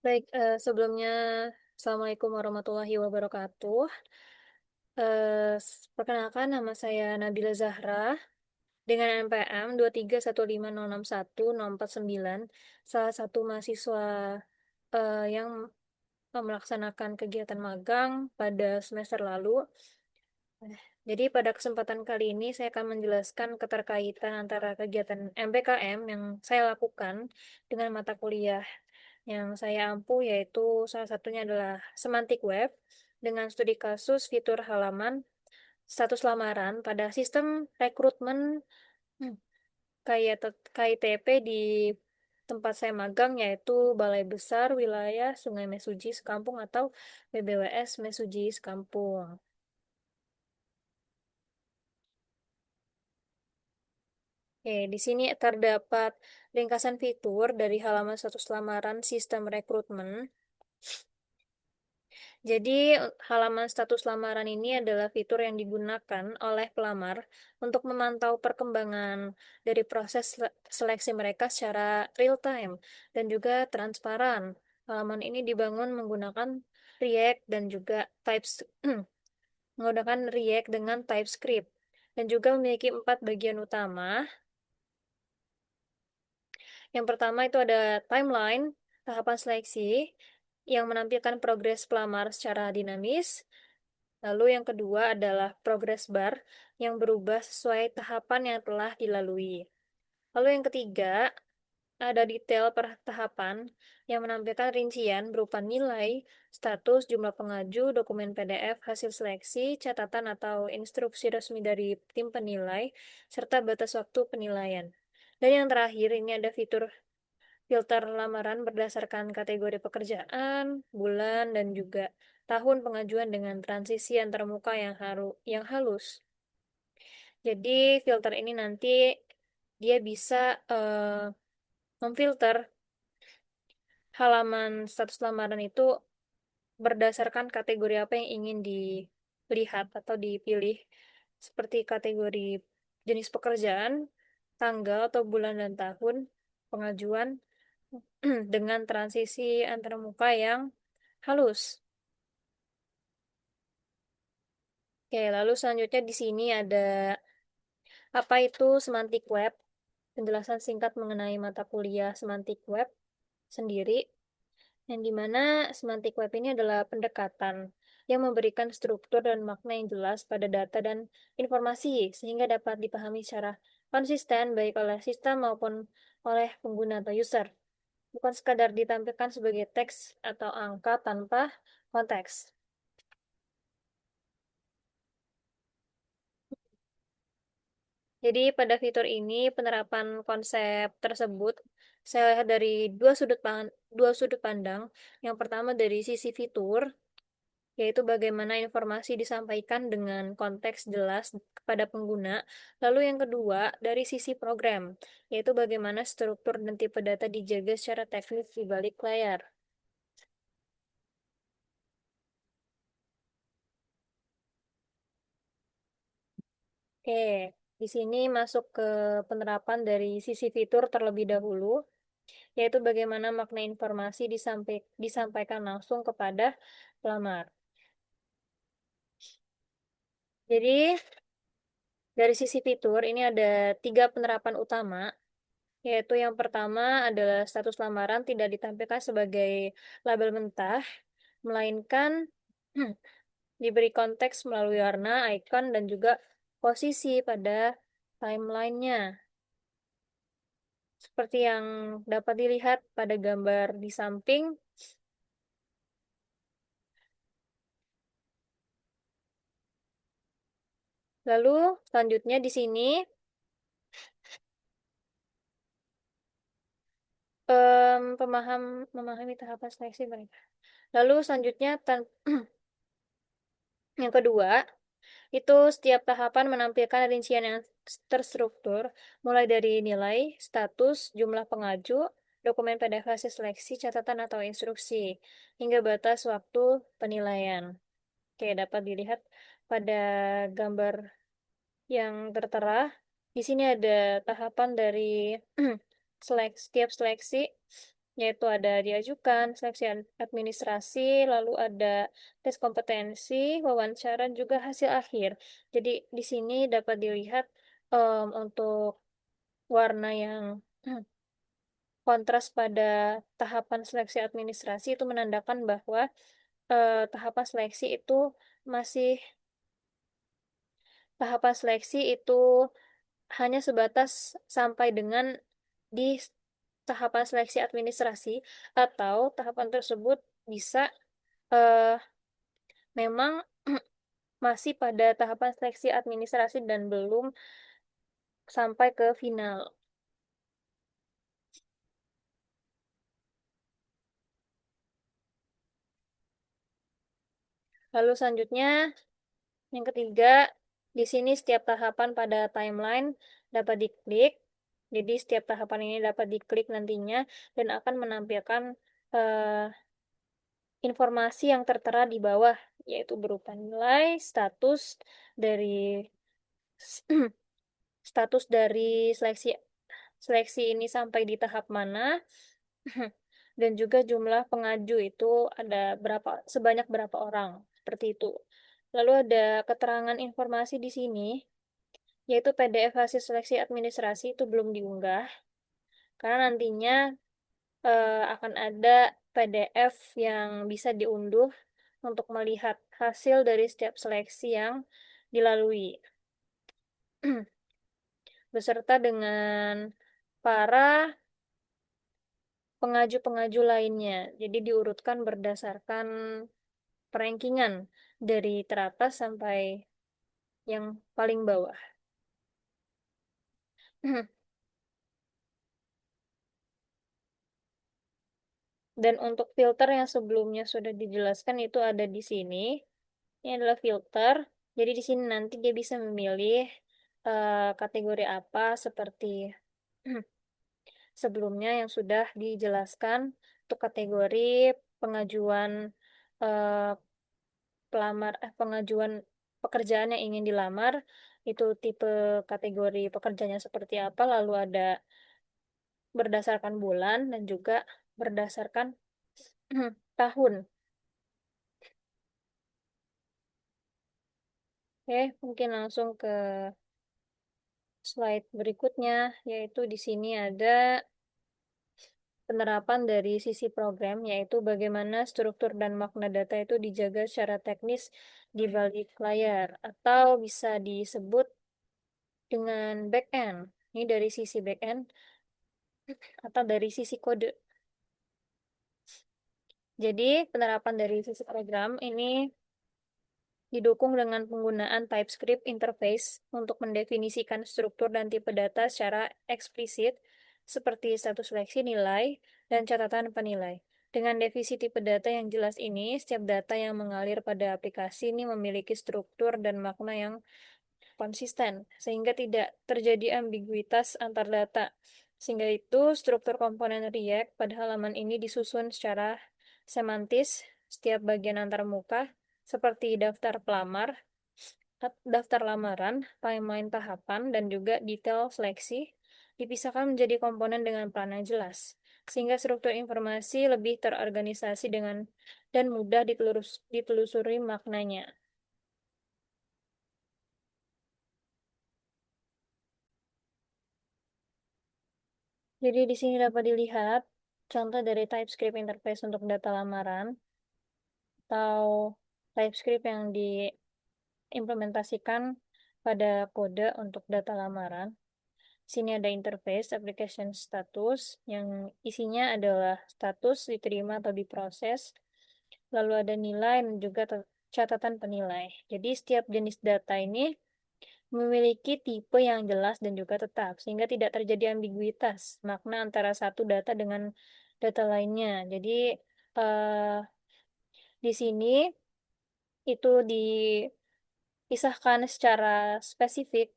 Baik, sebelumnya Assalamualaikum warahmatullahi wabarakatuh. Perkenalkan nama saya Nabila Zahra dengan NPM 2315061 salah satu mahasiswa yang melaksanakan kegiatan magang pada semester lalu. Jadi pada kesempatan kali ini saya akan menjelaskan keterkaitan antara kegiatan MPKM yang saya lakukan dengan mata kuliah yang saya ampu, yaitu salah satunya adalah semantik web dengan studi kasus fitur halaman status lamaran pada sistem rekrutmen hmm, KITP di tempat saya magang, yaitu Balai Besar Wilayah Sungai Mesuji Sekampung atau BBWS Mesuji Sekampung. Oke, di sini terdapat ringkasan fitur dari halaman status lamaran sistem rekrutmen. Jadi, halaman status lamaran ini adalah fitur yang digunakan oleh pelamar untuk memantau perkembangan dari proses seleksi mereka secara real time dan juga transparan. Halaman ini dibangun menggunakan React dan juga menggunakan React dengan TypeScript dan juga memiliki 4 bagian utama. Yang pertama itu ada timeline, tahapan seleksi, yang menampilkan progres pelamar secara dinamis. Lalu yang kedua adalah progress bar yang berubah sesuai tahapan yang telah dilalui. Lalu yang ketiga, ada detail per tahapan yang menampilkan rincian berupa nilai, status, jumlah pengaju, dokumen PDF, hasil seleksi, catatan atau instruksi resmi dari tim penilai, serta batas waktu penilaian. Dan yang terakhir, ini ada fitur filter lamaran berdasarkan kategori pekerjaan, bulan, dan juga tahun pengajuan dengan transisi antarmuka yang halus. Jadi filter ini nanti dia bisa memfilter halaman status lamaran itu berdasarkan kategori apa yang ingin dilihat atau dipilih, seperti kategori jenis pekerjaan, tanggal atau bulan dan tahun pengajuan, dengan transisi antarmuka yang halus. Oke, lalu selanjutnya di sini ada apa itu semantik web, penjelasan singkat mengenai mata kuliah semantik web sendiri, yang dimana semantik web ini adalah pendekatan yang memberikan struktur dan makna yang jelas pada data dan informasi sehingga dapat dipahami secara konsisten baik oleh sistem maupun oleh pengguna atau user. Bukan sekadar ditampilkan sebagai teks atau angka tanpa konteks. Jadi pada fitur ini penerapan konsep tersebut saya lihat dari dua sudut pandang. Yang pertama dari sisi fitur, yaitu bagaimana informasi disampaikan dengan konteks jelas kepada pengguna. Lalu yang kedua dari sisi program, yaitu bagaimana struktur dan tipe data dijaga secara teknis di balik layar. Oke, di sini masuk ke penerapan dari sisi fitur terlebih dahulu, yaitu bagaimana makna informasi disampaikan langsung kepada pelamar. Jadi, dari sisi fitur, ini ada 3 penerapan utama, yaitu yang pertama adalah status lamaran tidak ditampilkan sebagai label mentah, melainkan diberi konteks melalui warna, icon, dan juga posisi pada timelinenya. Seperti yang dapat dilihat pada gambar di samping. Lalu selanjutnya di sini memahami tahapan seleksi mereka. Lalu selanjutnya yang kedua, itu setiap tahapan menampilkan rincian yang terstruktur, mulai dari nilai, status, jumlah pengaju, dokumen PDF hasil seleksi, catatan atau instruksi, hingga batas waktu penilaian. Oke, dapat dilihat pada gambar yang tertera. Di sini ada tahapan dari setiap seleksi. yaitu ada diajukan, seleksi administrasi, lalu ada tes kompetensi, wawancara, juga hasil akhir. Jadi di sini dapat dilihat untuk warna yang kontras pada tahapan seleksi administrasi itu menandakan bahwa tahapan seleksi itu masih tahapan seleksi itu hanya sebatas sampai dengan di tahapan seleksi administrasi, atau tahapan tersebut bisa eh, memang masih pada tahapan seleksi administrasi dan belum sampai ke final. Lalu selanjutnya, yang ketiga, di sini setiap tahapan pada timeline dapat diklik. Jadi setiap tahapan ini dapat diklik nantinya dan akan menampilkan eh, informasi yang tertera di bawah, yaitu berupa nilai, dari status dari seleksi seleksi ini sampai di tahap mana, dan juga jumlah pengaju itu ada sebanyak berapa orang, seperti itu. Lalu ada keterangan informasi di sini, yaitu PDF hasil seleksi administrasi itu belum diunggah, karena nantinya akan ada PDF yang bisa diunduh untuk melihat hasil dari setiap seleksi yang dilalui, beserta dengan para pengaju-pengaju lainnya. Jadi diurutkan berdasarkan rankingan dari teratas sampai yang paling bawah. Dan untuk filter yang sebelumnya sudah dijelaskan itu ada di sini. Ini adalah filter. Jadi di sini nanti dia bisa memilih kategori apa seperti sebelumnya yang sudah dijelaskan untuk kategori pengajuan eh, pengajuan pekerjaan yang ingin dilamar, itu tipe kategori pekerjaannya seperti apa, lalu ada berdasarkan bulan dan juga berdasarkan tahun. Oke, mungkin langsung ke slide berikutnya, yaitu di sini ada penerapan dari sisi program, yaitu bagaimana struktur dan makna data itu dijaga secara teknis di balik layar, atau bisa disebut dengan back-end. Ini dari sisi back-end atau dari sisi kode. Jadi, penerapan dari sisi program ini didukung dengan penggunaan TypeScript interface untuk mendefinisikan struktur dan tipe data secara eksplisit, seperti status seleksi nilai dan catatan penilai. Dengan definisi tipe data yang jelas ini, setiap data yang mengalir pada aplikasi ini memiliki struktur dan makna yang konsisten, sehingga tidak terjadi ambiguitas antar data. Sehingga itu, struktur komponen React pada halaman ini disusun secara semantis, setiap bagian antarmuka, seperti daftar lamaran, timeline tahapan, dan juga detail seleksi, dipisahkan menjadi komponen dengan peran yang jelas, sehingga struktur informasi lebih terorganisasi dan mudah ditelusuri maknanya. Jadi di sini dapat dilihat contoh dari TypeScript interface untuk data lamaran atau TypeScript yang diimplementasikan pada kode untuk data lamaran. Sini ada interface application status yang isinya adalah status diterima atau diproses, lalu ada nilai dan juga catatan penilai. Jadi setiap jenis data ini memiliki tipe yang jelas dan juga tetap, sehingga tidak terjadi ambiguitas makna antara satu data dengan data lainnya. Jadi eh, di sini itu dipisahkan secara spesifik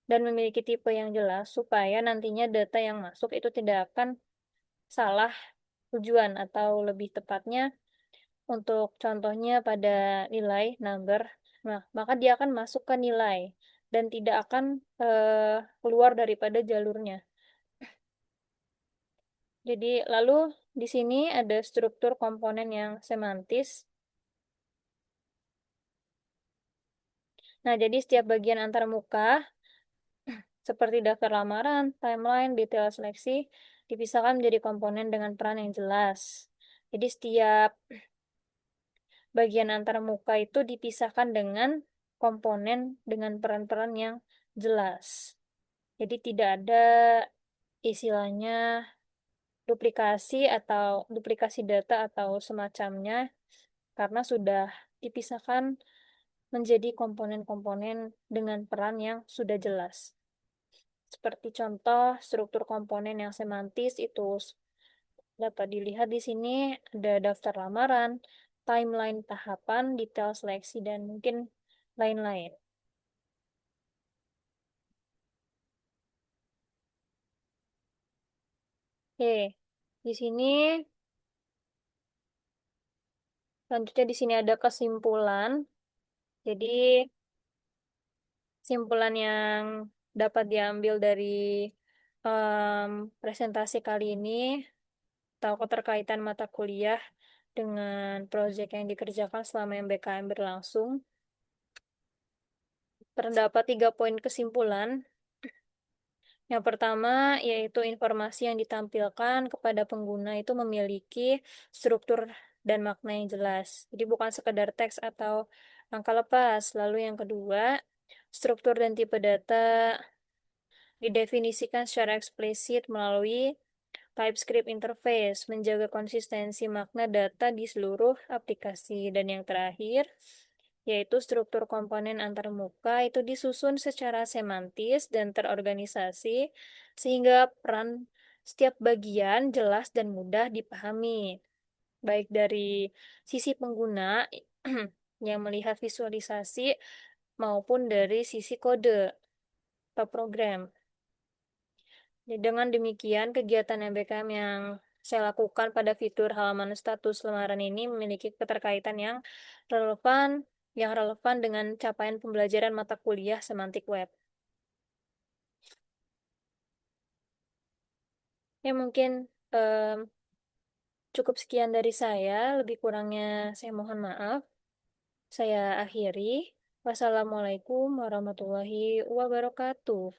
dan memiliki tipe yang jelas supaya nantinya data yang masuk itu tidak akan salah tujuan, atau lebih tepatnya untuk contohnya pada nilai number, nah maka dia akan masuk ke nilai dan tidak akan keluar daripada jalurnya. Jadi, lalu di sini ada struktur komponen yang semantis. Nah, jadi setiap bagian antarmuka seperti daftar lamaran, timeline, detail seleksi dipisahkan menjadi komponen dengan peran yang jelas. Jadi setiap bagian antarmuka itu dipisahkan dengan komponen dengan peran-peran yang jelas. Jadi tidak ada istilahnya duplikasi data atau semacamnya karena sudah dipisahkan menjadi komponen-komponen dengan peran yang sudah jelas. Seperti contoh struktur komponen yang semantis itu dapat dilihat di sini ada daftar lamaran, timeline tahapan, detail seleksi, dan mungkin lain-lain. Oke, di sini selanjutnya di sini ada kesimpulan. Jadi kesimpulan yang dapat diambil dari presentasi kali ini atau keterkaitan mata kuliah dengan proyek yang dikerjakan selama MBKM berlangsung. Terdapat 3 poin kesimpulan. Yang pertama, yaitu informasi yang ditampilkan kepada pengguna itu memiliki struktur dan makna yang jelas. Jadi bukan sekedar teks atau angka lepas. Lalu yang kedua, struktur dan tipe data didefinisikan secara eksplisit melalui TypeScript interface, menjaga konsistensi makna data di seluruh aplikasi. Dan yang terakhir, yaitu struktur komponen antarmuka itu disusun secara semantis dan terorganisasi, sehingga peran setiap bagian jelas dan mudah dipahami, baik dari sisi pengguna yang melihat visualisasi maupun dari sisi kode atau program. Dengan demikian, kegiatan MBKM yang saya lakukan pada fitur halaman status lamaran ini memiliki keterkaitan yang relevan dengan capaian pembelajaran mata kuliah semantik web. Ya mungkin em, cukup sekian dari saya, lebih kurangnya saya mohon maaf. Saya akhiri. Wassalamualaikum warahmatullahi wabarakatuh.